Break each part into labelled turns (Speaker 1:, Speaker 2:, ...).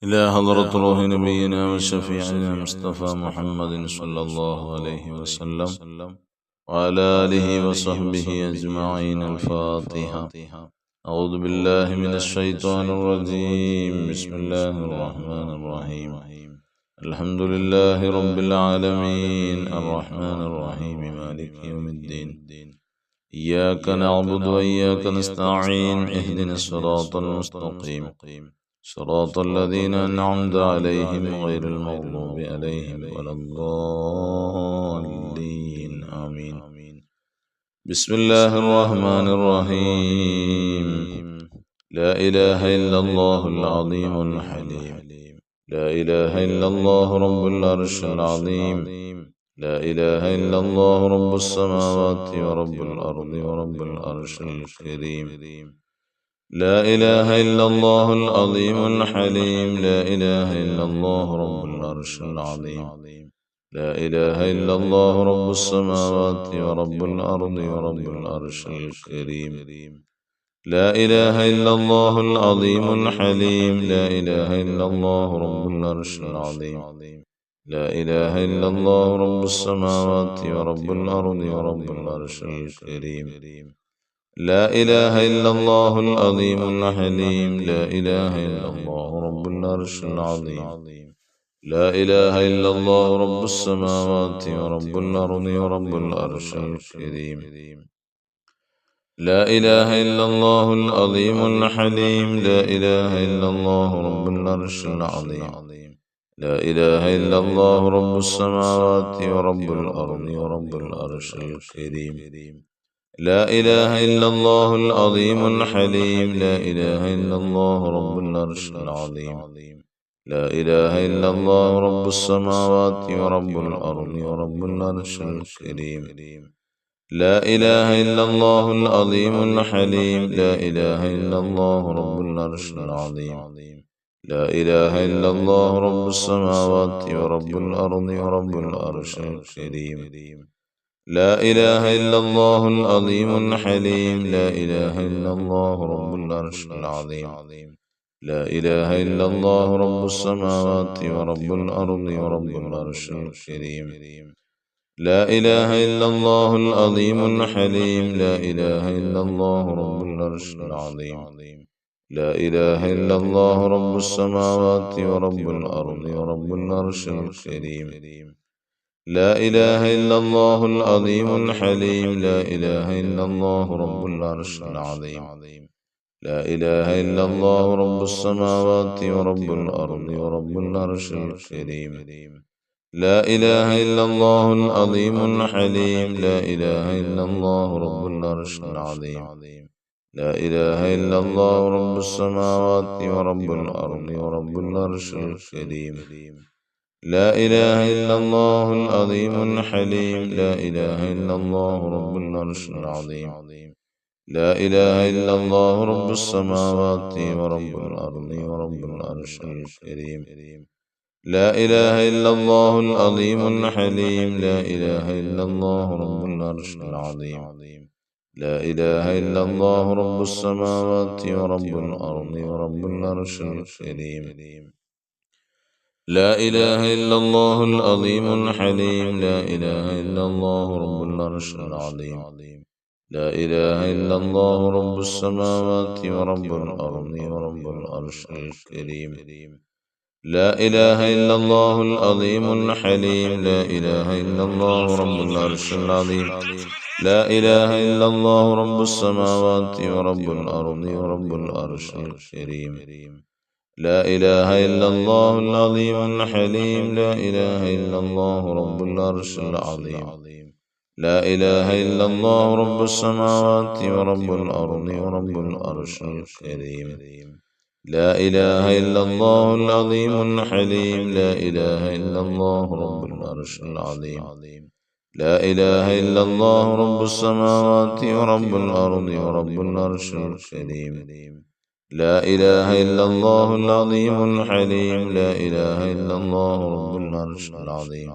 Speaker 1: إلى حضرة روح نبينا وشفيعنا مصطفى محمد صلى الله عليه وسلم وعلى آله وصحبه أجمعين. الفاتحة. أعوذ بالله من الشيطان الرجيم. بسم الله الرحمن الرحيم. الحمد لله رب العالمين الرحمن الرحيم مالك يوم الدين. إياك نعبد وإياك نستعين. اهدنا الصراط المستقيم صراط الذين أنعمت عليهم غير المغضوب عليهم ولا الضالين. آمين. بسم الله الرحمن الرحيم. لا إله إلا الله العظيم الحليم. لا إله إلا الله رب العرش العظيم. لا إله إلا الله رب السماوات ورب الأرض ورب العرش الكريم. لا إله إلا الله العظيم الحليم. لا إله إلا الله رب العرش العظيم. لا إله إلا الله رب السماوات ورب الأرض ورب العرش الكريم. لا إله إلا الله العظيم الحليم. لا إله إلا الله رب العرش العظيم. لا إله إلا الله رب السماوات ورب الأرض ورب العرش الكريم. لا إله إلا الله العظيم الحليم. لا إله إلا الله رب العرش العظيم. لا إله إلا الله رب السماوات ورب الأرض ورب العرش الكريم. لا إله إلا الله العظيم الحليم. لا إله إلا الله رب العرش العظيم. لا إله إلا الله رب السماوات ورب الأرض ورب العرش الكريم. لا إله إلا الله العظيم الحليم. لا إله إلا الله رب العرش العظيم. لا إله إلا الله رب السماوات ورب الأرض ورب العرش الكريم. لا إله إلا الله العظيم الحليم. لا إله إلا الله رب العرش العظيم. لا إله إلا الله رب السماوات ورب الأرض ورب العرش الكريم. لا إله إلا الله العظيم الحليم. لا إله إلا الله رب العرش العظيم. لا إله إلا الله رب السماوات ورب الأرض ورب العرش الكريم. لا إله إلا الله العظيم الحليم. لا إله إلا الله رب العرش العظيم. لا إله إلا الله رب السماوات ورب الأرض ورب العرش الكريم. لا إله إلا الله العظيم الحليم. لا إله إلا الله رب العرش العظيم. لا إله إلا الله رب السماوات ورب الأرض ورب العرش الكريم. لا إله إلا الله العظيم الحليم. لا إله إلا الله رب العرش العظيم. لا إله إلا الله رب السماوات ورب الأرض ورب العرش الكريم. لا إله إلا الله العظيم الحليم. لا إله إلا الله رب العرش العظيم. لا إله إلا الله رب السماوات ورب الأرض ورب العرش الكريم. لا إله إلا الله العظيم الحليم. لا إله إلا الله رب العرش العظيم. لا إله إلا الله رب السماوات ورب الأرض ورب العرش الكريم. لا إله إلا الله العظيم الحليم. لا إله إلا الله رب العرش العظيم. لا إله إلا الله رب السماوات ورب الأرض ورب العرش الكريم. لا إله إلا الله العظيم الحليم. لا إله إلا الله رب العرش العظيم. لا إله إلا الله رب السماوات ورب الأرض ورب العرش الكريم. لا إله إلا الله العظيم الحليم. لا إله إلا الله رب العرش العظيم. لا إله إلا الله رب السماوات ورب الأرض ورب العرش الكريم. لا إله إلا الله العظيم الحليم. لا إله إلا الله رب العرش العظيم. لا إله إلا الله رب السماوات ورب الأرض ورب العرش الكريم. لا إله إلا الله العظيم الحليم. لا إله إلا الله رب العرش العظيم.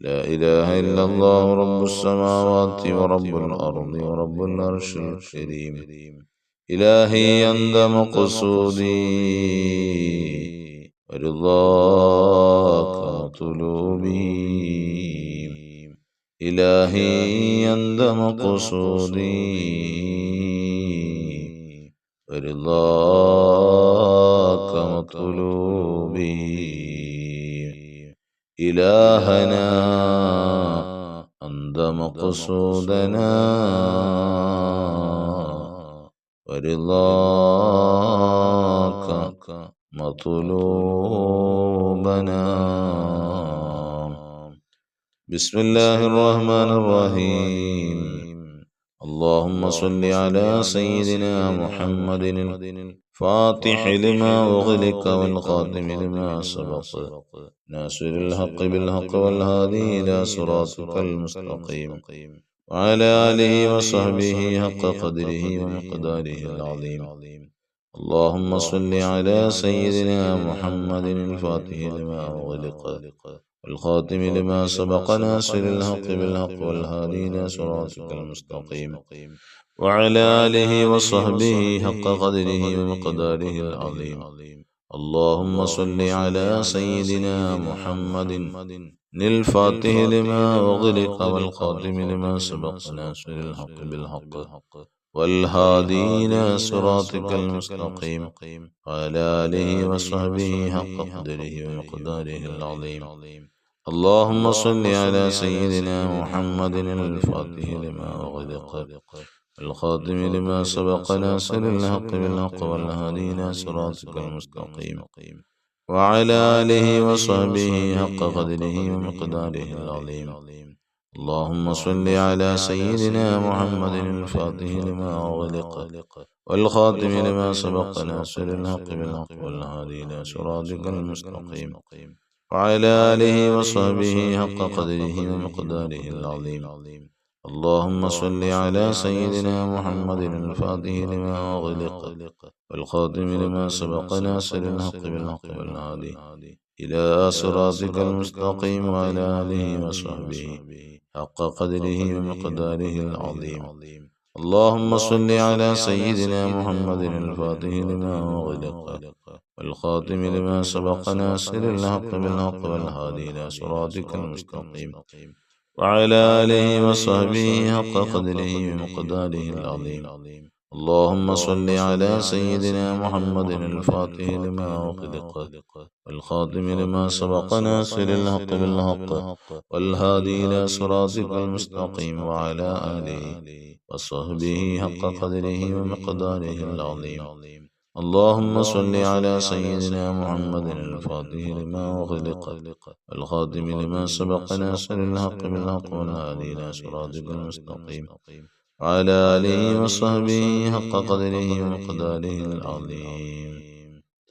Speaker 1: لا إله إلا الله رب السماوات ورب الأرض ورب العرش الكريم. إلهي أنت مقصودي ورضاك مطلوبي إلهي أنت مقصودي ورضاك مطلوبي إلهنا أنت مقصودنا ورضاك مطلوبنا. بسم الله الرحمن الرحيم. اللهم صل على سيدنا محمد الفاتح لما أغلق والخاتم لما سبق ناصر الحق بالحق والهادي إلى صراطك المستقيم وعلى آله وصحبه حق قدره ومقداره العظيم. اللهم صل على سيدنا محمد الفاتح لما أغلق والخاتم لما سبق ناصر الحق بالحق والهادي إلى صراطك المستقيم وعلى آله وصحبه حق قدره ومقداره العظيم. اللهم صل على سيدنا محمد الفاتح لما أغلق والخاتم لما سبق ناصر الحق بالحق والهادي إلى صراطك المستقيم وعلى آله وصحبه حق قدره ومقداره العظيم. اللهم صل على سيدنا محمد الفاتح لما أغلق والخاتم لما سبق ناصر الحق بالحق والهادي إلى صراطك المستقيم وعلى آله وصحبه حق قدره ومقداره العظيم. اللهم صل على سيدنا محمد الفاتح لما أغلق والخاتم لما سبق ناصر الحق بالحق والهادي إلى صراطك المستقيم وعلى آله وصحبه حق قدره ومقداره العظيم. اللهم صل على سيدنا محمد الفاتح لما أغلق والخاتم لما سبق ناصر الحق بالحق والهادي إلى صراطك المستقيم وعلى آله وصحبه حق قدره ومقداره العظيم. اللهم صل على سيدنا محمد الفاتح لما أغلق والخاتم لما سبق ناصر الحق بالحق والهادي إلى صراطك المستقيم وعلى آله وصحبه حق قدره ومقداره العظيم. اللهم صل على سيدنا محمد الفاتح لما أغلق والخاتم لما سبق ناصر الحق بالحق والهادي إلى صراطك المستقيم وعلى آله وصحبه حق قدره ومقداره العظيم. اللهم صل على سيدنا محمد الفاتح لما أغلق والخاتم لما سبق ناصر الحق بالحق والهادي إلى صراطك المستقيم وعلى آله وصحبه حق قدره ومقداره العظيم.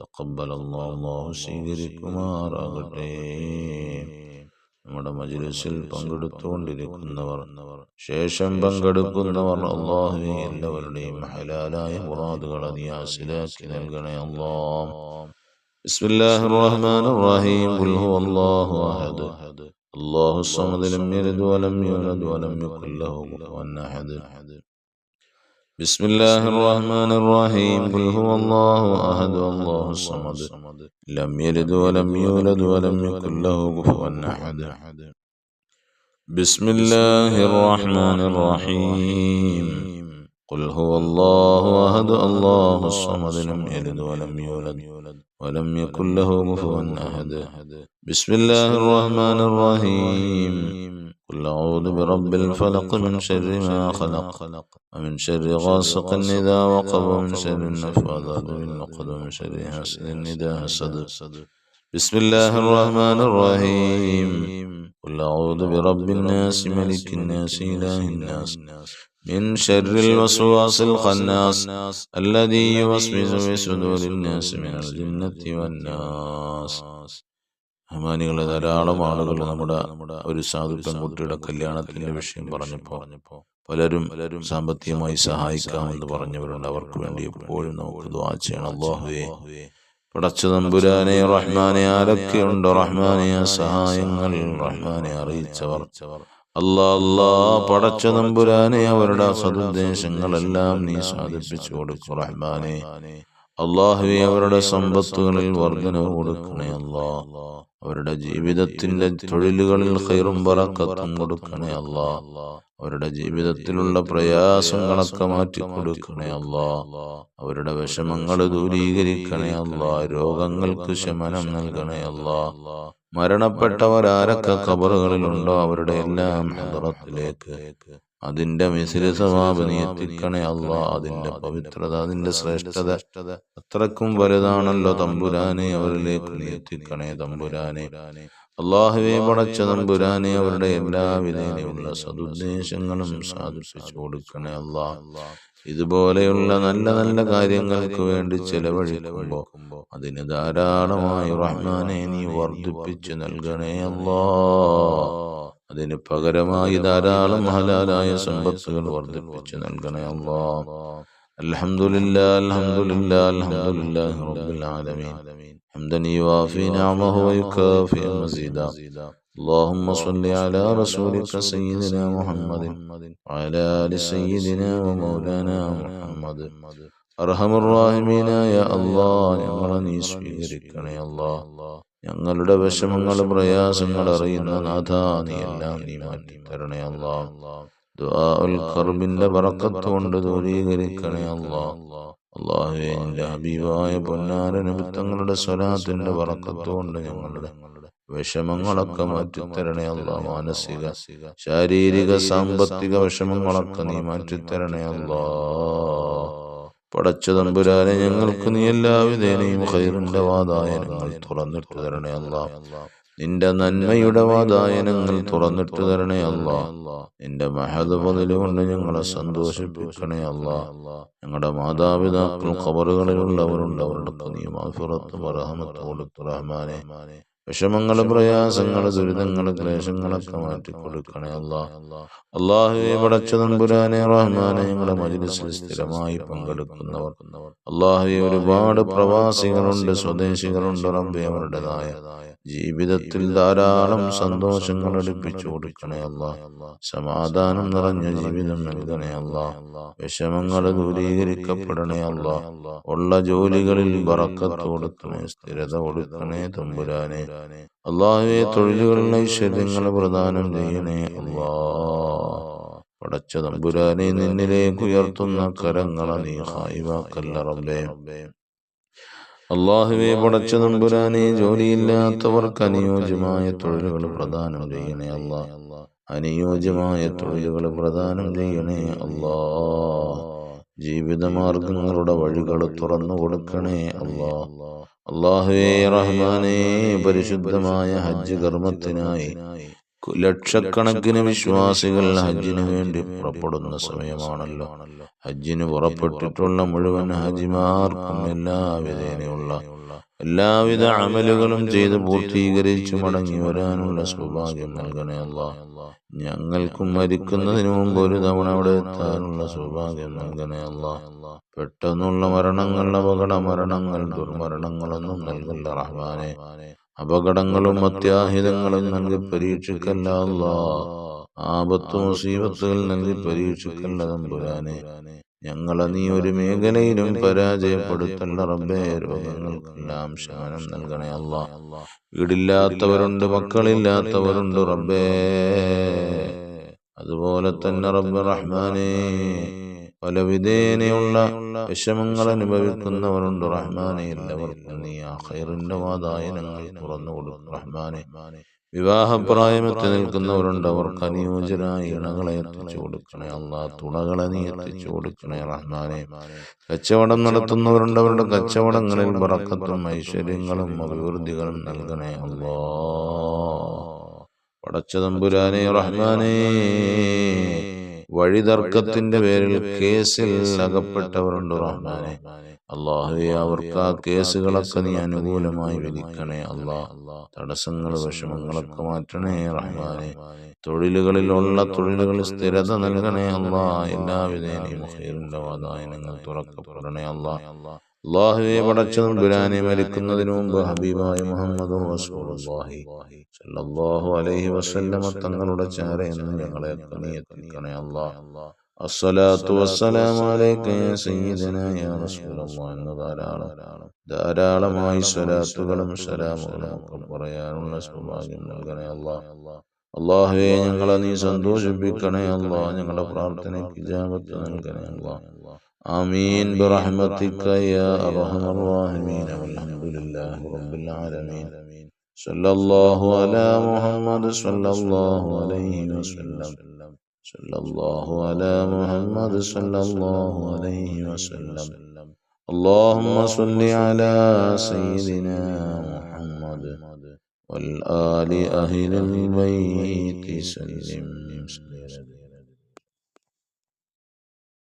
Speaker 1: تقبل الله സ്വീകരിക്കുമാറാകട്ടെ. നമ്മുടെ മജ്‌ലിസിൽ പങ്കെടുത്തുകൊണ്ടിരിക്കുന്നവർ, ശേഷം പങ്കെടുക്കുന്നവർ, അല്ലാഹുവേ എല്ലാവരുടെയും ഹലാലായ മുറാദുകൾ നീ ഹാസിലാക്കി നൽകണേ അല്ലാഹ്. ബിസ്മില്ലാഹിർ റഹ്മാനിർ റഹീം. ഖുൽ ഹുവല്ലാഹു അഹദ് അല്ലാഹുസ് സമദ് ലം യലിദ് വലം യൂലദ് വലം യകുൽ ലഹു കുഫുവൻ അഹദ്. ബിസ്മില്ലാഹിർ റഹ്മാനിർ റഹീം. ഖുൽ ഹുവല്ലാഹു അഹദ് അല്ലാഹുസ് സമദ് ലം യലിദ് വലം യൂലദ് വലം യകുൽ ലഹു കുഫുവൻ അഹദ്. ബിസ്മില്ലാഹിർ റഹ്മാനിർ റഹീം. ഖുൽ ഹുവല്ലാഹു അഹദ് അല്ലാഹുസ് സമദ് ലം യലിദ് വലം യൂലദ് വലം യകുൽ ലഹു കുഫുവൻ അഹദ്. ബിസ്മില്ലാഹിർ റഹ്മാനിർ റഹീം. قل أعوذ برب الفلق من شر ما خلق ومن شر غاسق إذا وقب ومن شر النفاثات في العقد ومن شر حاسد إذا حسد. بسم الله الرحمن الرحيم. قل أعوذ برب الناس ملك الناس إله الناس من شر الوسواس الخناس الذي يوسوس في صدور الناس من الجنة والناس. അമാനികളെ ധാരാളം ആളുകൾ നമ്മുടെ ഒരു സാധു പെൺകുട്ടിയുടെ കല്യാണത്തിന്റെ വിഷയം പറഞ്ഞപ്പോൾ പലരും സാമ്പത്തികമായി സഹായിക്കാമെന്ന് പറഞ്ഞവരുണ്ട്. അവർക്ക് വേണ്ടി എപ്പോഴും നമുക്ക് ദുആ ചെയ്യണം. അല്ലാഹുവേ, പടച്ച തമ്പുരാനെ, റഹ്മാനെ, ആരൊക്കെയുണ്ട് റഹ്മാനെ സഹായങ്ങൾ റഹ്മാനെ അറിയിച്ചവർ, അല്ലാ പടച്ച തമ്പുരാനെ അവരുടെ സദുദ്ദേശങ്ങളെല്ലാം നീ സാധിപ്പിച്ചു കൊടുക്കും റഹ്മാനെ. അല്ലാഹുവേ അവരുടെ സമ്പത്തുകളിൽ വർധനവ് കൊടുക്കണേ അല്ലാ. അവരുടെ ജീവിതത്തിന്റെ തൊഴിലുകളിൽ ഖൈറും ബറക്കത്തും കൊടുക്കണേ അല്ലാ. അവരുടെ ജീവിതത്തിലുള്ള പ്രയാസങ്ങളൊക്കെ മാറ്റി കൊടുക്കണേ അല്ലാ. അവരുടെ വിഷമങ്ങൾ ദൂരീകരിക്കണേ അല്ലാ. രോഗങ്ങൾക്ക് ശമനം നൽകണേ അല്ലാ. മരണപ്പെട്ടവരാരൊക്കെ ഖബറുകളിലുണ്ടോ അവരുടെ എല്ലാം ഹദറത്തിലേക്ക് അതിന്റെ മിസ്ലി സവാബ് നീ എത്തിക്കണേ അല്ലാ. അതിന്റെ പവിത്രത, അതിന്റെ ശ്രേഷ്ഠത അത്രക്കും വലുതാണല്ലോ തമ്പുരാനെ. അവരിലേക്ക് നീ എത്തിക്കണേ തമ്പുരാനെ. അല്ലാഹുവേ പടച്ച തമ്പുരാനെ, അവരുടെ എല്ലാവിധേനയുള്ള സദുദ്ദേശങ്ങളും സാധിപ്പിച്ചു കൊടുക്കണേ അല്ലാ. ഇതുപോലെയുള്ള നല്ല നല്ല കാര്യങ്ങൾക്ക് വേണ്ടി ചെലവഴിക്കുമ്പോ അതിന് ധാരാളമായി റഹ്മാനെ നീ വർദ്ധിപ്പിച്ചു നൽകണേ അല്ലാ. അതിന് പകരമായി ധാരാളം ഹലാലായ സമ്പത്തുകൾ വർദ്ധിപ്പിച്ചു നൽകണേ അല്ലാ. അൽഹംദുലില്ലാ അൽഹംദുലില്ലാ അൽഹംദുലില്ലാഹി റബ്ബിൽ ആലമീൻ ഹംദൻ യുവാഫി നിഅമഹു വയുകാഫി മസീദാ. اللهم صل على رسولك سيدنا محمد وعلى آل سيدنا ومولانا محمد. അർഹമർ റഹീമീനായ അല്ലാഹ്, ഞങ്ങളെ നീ സ്വീകരിക്കണേ അല്ലാഹ്. ഞങ്ങളുടെ വിഷമങ്ങൾ പ്രയാസങ്ങൾ അറിയുന്ന നാഥ, നീ എല്ലാം നീ മാറ്റി തരണേ അല്ലാഹ്. ദുആഉൽ ഖർബിന്റെ ബറക്കത്ത് കൊണ്ട് ദൂരീകരിക്കണേ അല്ലാഹ്. അല്ലാഹുവേ, നിന്റെ ഹബീബായ പൊന്നാര നബി തങ്ങളുടെ സ്വലാത്തിന്റെ ബറക്കത്ത് കൊണ്ട് ഞങ്ങളുടെ വിഷമങ്ങളൊക്കെ മാറ്റിത്തരണേ അല്ലാഹ്. മാനസിക, ശാരീരിക, സാമ്പത്തിക വിഷമങ്ങളൊക്കെ നീ മാറ്റിത്തരണേ അല്ലാഹ്. പടച്ച തമ്പുരാനെ, ഞങ്ങൾക്ക് നീ എല്ലാവിധേനയും ഖൈറിന്റെ വാതായനങ്ങൾ തുറന്നിട്ട് തരണേ അല്ലാഹ്. നിന്റെ നന്മയുടെ വാതായനങ്ങൾ തുറന്നിട്ട് തരണേ അല്ലാഹ്. നിന്റെ മഹദ് ഫളിൽ കൊണ്ട് ഞങ്ങളെ സന്തോഷിപ്പിക്കണേ അല്ലാഹ്. ഞങ്ങളുടെ മാതാപിതാക്കൾ ഖബറുകളിലുള്ളവരുണ്ട്, അവരുടെ നീ മഗ്ഫിറത്തും റഹ്മത്തും കൊടുത്തു റഹ്മാനെ. വിഷമങ്ങള്, പ്രയാസങ്ങള്, ദുരിതങ്ങള്, ക്ലേശങ്ങളൊക്കെ മാറ്റിക്കൊടുക്കണേ അല്ലാഹ്. അല്ലാഹുവേ പടച്ച തമ്പുരാനെ റഹ്മാനെ, ഞങ്ങളുടെ മജ്‌ലിസിൽ സ്ഥിരമായി പങ്കെടുക്കുന്നവർ അല്ലാഹുവേ, ഒരുപാട് പ്രവാസികളുണ്ട്, സ്വദേശികളുണ്ട് റബ്ബേ. അവരുടേതായ ജീവിതത്തിൽ ധാരാളം സന്തോഷങ്ങൾ അടുപ്പിച്ചു കൊടുക്കണേ അല്ലാഹ്. സമാധാനം നിറഞ്ഞ ജീവിതം നൽകണേ അല്ലാഹ്. വിഷമങ്ങൾ ദൂരീകരിക്കപ്പെടണേ അല്ലാഹ്. ഉള്ള ജോലികളിൽ ബറക്കത്ത് കൊടുക്കണേ, സ്ഥിരത കൊടുക്കണേ തമ്പുരാനെ. അല്ലാഹുവേ, തൊഴിലുകളിൽ ഐശ്വര്യങ്ങൾ പ്രദാനം ചെയ്യണേ അല്ലാഹ്. പടച്ച തമ്പുരാനെ, നിന്നിലേക്ക് ഉയർത്തുന്ന കരങ്ങളെ നീ ഖായിബാക്കല്ല റബ്ബേ. അല്ലാഹുവേ പടച്ച തമ്പുരാനെ, ജോലിയില്ലാത്തവർക്ക് അനുയോജ്യമായ തൊഴിലുകൾ പ്രദാനം ചെയ്യണേ അല്ലാഹ്. അനുയോജ്യമായ തൊഴിലുകൾ പ്രദാനം ചെയ്യണേ അല്ലാഹ്. ജീവിതമാർഗങ്ങളുടെ വഴികൾ തുറന്നു കൊടുക്കണേ അല്ലാഹ്. അല്ലാഹുവേ റഹ്മാനേ, പരിശുദ്ധമായ ഹജ്ജ് കർമ്മത്തിനായി ലക്ഷക്കണക്കിന് വിശ്വാസികൾ ഹജ്ജിന് വേണ്ടി പുറപ്പെടുന്ന സമയമാണല്ലോ. ഹജ്ജിന് പുറപ്പെട്ടിട്ടുള്ള മുഴുവൻ ഹാജിമാർക്കും എല്ലാവിധ അമലുകളും ചെയ്ത് പൂർത്തീകരിച്ചു മടങ്ങി വരാനുള്ള സൗഭാഗ്യം നൽകണേ അല്ലാഹ്. ഞങ്ങൾക്കും മരിക്കുന്നതിന് മുമ്പ് ഒരു തവണ അവിടെ എത്താനുള്ള സൗഭാഗ്യം നൽകണേ അല്ലാഹ്. പെട്ടെന്നുള്ള മരണങ്ങൾ, അപകട മരണങ്ങൾ, ദുർമരണങ്ങളൊന്നും നൽകല്ല റഹ്മാനെ. അപകടങ്ങളും അത്യാഹിതങ്ങളും നൽകി പരീക്ഷിക്കല്ല അല്ലാഹ്. ആപത്ത് മുസീബത്തുകൾ നൽകി പരീക്ഷിക്കല്ല തമ്പുരാനെ. ഞങ്ങളെ നീ ഒരു മേഖലയിലും പരാജയപ്പെടുത്തല്ല റബ്ബേ. രോഗങ്ങൾക്കെല്ലാം ശമനം നൽകണേ അല്ലാഹ്. വീടില്ലാത്തവരുണ്ട്, മക്കളില്ലാത്തവരുണ്ട് റബ്ബേ. അതുപോലെ തന്നെ റബ്ബ് റഹ്മാനേ, പല വിധേനയുള്ള വിഷമങ്ങൾ അനുഭവിക്കുന്നവരുണ്ട് റഹ്മാനെ. എല്ലാവർക്കും നീ ആ ഖൈറിന്റെ വാതായനങ്ങൾ തുറന്നു കൊടുക്കും റഹ്മാനെ. വിവാഹപ്രായമെത്തി നിൽക്കുന്നവരുണ്ട്, അവർക്ക് അനുയോജ്യരായ ഇണകളെ എത്തിച്ചു കൊടുക്കണേ അല്ലാഹ്. തുണകളെ നീ എത്തിച്ചു കൊടുക്കണേ റഹ്മാനെ. കച്ചവടം നടത്തുന്നവരുണ്ട്, അവരുടെ കച്ചവടങ്ങളിൽ ബറക്കത്തും ഐശ്വര്യങ്ങളും അഭിവൃദ്ധികളും നൽകണേ അല്ലാഹ്. പടച്ച തമ്പുരാനെ റഹ്മാനെ, വഴിതർക്കത്തിന്റെ പേരിൽ കേസിൽ അകപ്പെട്ടവരുണ്ട് റഹ്മാനെ. അല്ലാഹുവേ, അവർക്ക് ആ കേസുകളൊക്കെ നീ അനുകൂലമായി വിധിക്കണേ അല്ലാഹ്. തടസ്സങ്ങൾ, വിഷമങ്ങളൊക്കെ മാറ്റണേ റഹ്മാനെ. തൊഴിലുകളിലുള്ള തൊഴിലുകളിൽ സ്ഥിരത നൽകണേ അല്ലാഹ്. എല്ലാവിധേനയും ഖൈറിന്റെ വാതായനങ്ങൾ തുറക്കപ്പെടണേ അല്ലാഹ്. അല്ലാഹുവേ പടച്ച തമ്പുരാനെ, മരിക്കുന്നതിന് മുമ്പ് ഹബീബായ മുഹമ്മദുർ റസൂലുള്ളാഹി സ്വല്ലല്ലാഹു അലൈഹി വസല്ലമ തങ്ങളുടെ ചാരയെന്ന് ഞങ്ങളെ നീ എത്തിക്കണേ അല്ലാഹ്. അസ്സലാത്തു വസ്സലാമു അലൈക യാ സയ്യിദനാ യാ റസൂലല്ലാഹ് എന്ന ധാരാളമായി സ്വലാത്തുകളും സലാമുകളും ഒക്കെ പറയാനുള്ള സൗഭാഗ്യം നൽകണേ അല്ലാഹ്. അല്ലാഹുവേ, ഞങ്ങളെ നീ സന്തോഷിപ്പിക്കണേ അല്ലാഹ്. ഞങ്ങളുടെ പ്രാർത്ഥനയ്ക്ക് ഇജാബത്ത് നൽകണേ അല്ലാഹ്. ആമീൻ ബിറഹ്മതിക യാ അർഹമർ റഹീമീൻ. വൽഹംദുലില്ലാഹി റബ്ബിൽ ആലമീൻ. സല്ലല്ലാഹു അലാ മുഹമ്മദ് സല്ലല്ലാഹു അലൈഹി വസല്ലം. സല്ലല്ലാഹു അലാ മുഹമ്മദ് സല്ലല്ലാഹു അലൈഹി വസല്ലം. اللهم صل على سيدنا محمد والآل أهل البيت سلم.